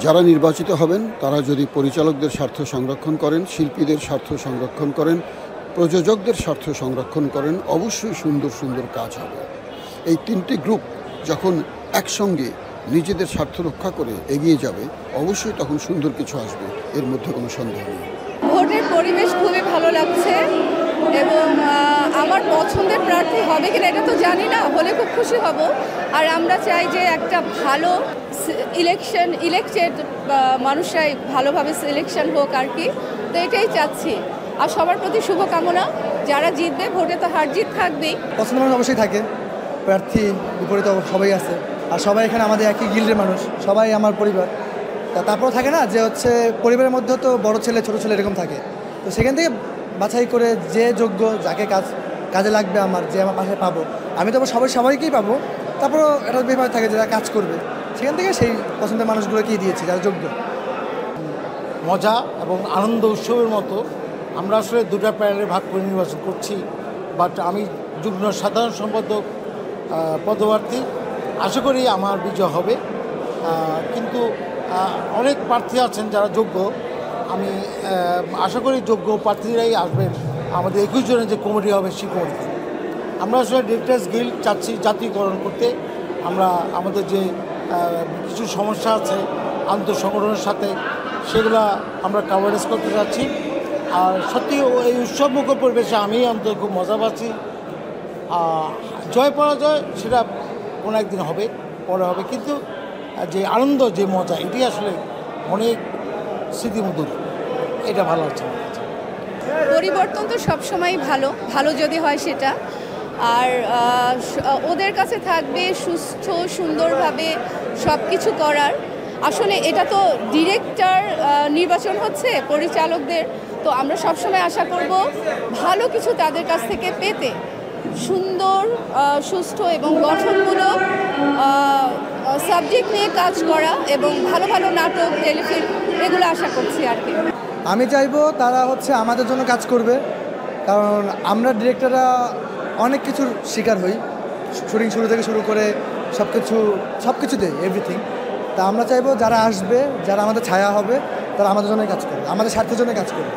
যারা নির্বাচিত হবেন তারা যদি পরিচালকদের স্বার্থ সংরক্ষণ করেন, শিল্পীদের স্বার্থ সংরক্ষণ করেন, প্রযোজকদের স্বার্থ সংরক্ষণ করেন, অবশ্যই সুন্দর সুন্দর কাজ হবে। এই তিনটি গ্রুপ যখন একসঙ্গে নিজেদের স্বার্থ রক্ষা করে এগিয়ে যাবে, অবশ্যই তখন সুন্দর কিছু আসবে, এর মধ্যে কোনো সন্দেহ নেই। ভোটের পরিবেশ খুবই ভালো লাগছে এবং আমার পছন্দের প্রার্থী হবে কিনা এটা তো জানি না, হলে খুব খুশি হব। আর আমরা চাই যে একটা ভালো ইলেকটেড মানুষরাই ভালোভাবে সিলেকশন হোক আর কি, তো এটাই চাচ্ছি। আর সবার প্রতি শুভকামনা, যারা জিতবে, ভোটে তো হার জিত থাকবেই। পছন্দ মানুষ অবশ্যই থাকে, প্রার্থী বিপরীতে সবাই আছে, আর সবাই এখানে আমাদের একই গিল্ডের মানুষ, সবাই আমার পরিবার। তারপরেও থাকে না যে হচ্ছে পরিবারের মধ্যেও তো বড় ছেলে ছোট ছেলে এরকম থাকে, তো সেখান থেকে বাছাই করে যে যোগ্য, যাকে কাজে লাগবে, আমার যে আমার পাশে পাবো, আমি তো সবাইকেই পাবো। তারপরও একটা ব্যাপার থাকে যারা কাজ করবে, সেখান থেকে সেই পছন্দের মানুষগুলোকেই দিয়েছি যারা যোগ্য। মজা এবং আনন্দ উৎসবের মতো আমরা আসলে দুটা প্যানেলে ভাগ করে নির্বাচন করছি, বাট আমি যুগ্ম সাধারণ সম্পাদক পদপ্রার্থী, আশা করি আমার বিজয় হবে। কিন্তু অনেক প্রার্থী আছেন যারা যোগ্য, আমি আশা করি যোগ্য প্রার্থীরাই আসবেন আমাদের 21 জনের যে কমিটি হবে সেই কমিটিতে। আমরা আসলে ডিরেক্টর্স গিল্ড চাচ্ছি জাতীয়করণ করতে। আমরা আমাদের যে কিছু সমস্যা আছে আন্তঃসংগঠনের সাথে, সেগুলো আমরা কাভারেজ করতে যাচ্ছি। আর সত্যি এই উৎসবমুখর পরিবেশে আমি অন্তত খুব মজা পাচ্ছি। জয় পরাজয় সেটা কোনো একদিন হবে, পরে হবে, কিন্তু যে আনন্দ, যে মজা, এটি আসলে অনেক স্মৃতিমধুর। এটা ভালো লাগছে আমার কাছে। পরিবর্তন তো সবসময় ভালো, ভালো যদি হয় সেটা। আর ওদের কাছে থাকবে সুস্থ সুন্দরভাবে সব কিছু করার। আসলে এটা তো ডিরেক্টর নির্বাচন হচ্ছে, পরিচালকদের, তো আমরা সবসময় আশা করব ভালো কিছু তাদের কাছ থেকে পেতে, সুন্দর সুস্থ এবং গঠনমূলক সাবজেক্ট নিয়ে কাজ করা এবং ভালো ভালো নাটক, টেলিফিল্ম, এগুলো আশা করছি আর কি। আমি চাইবো তারা হচ্ছে আমাদের জন্য কাজ করবে, কারণ আমরা ডিরেক্টররা অনেক কিছুর শিকার হই, শুটিং শুরু থেকে শুরু করে সব কিছুতে এভরিথিং। তা আমরা চাইবো যারা আসবে, যারা আমাদের ছায়া হবে, তারা আমাদের জন্যই কাজ করবে, আমাদের স্বার্থের জন্য কাজ করবে।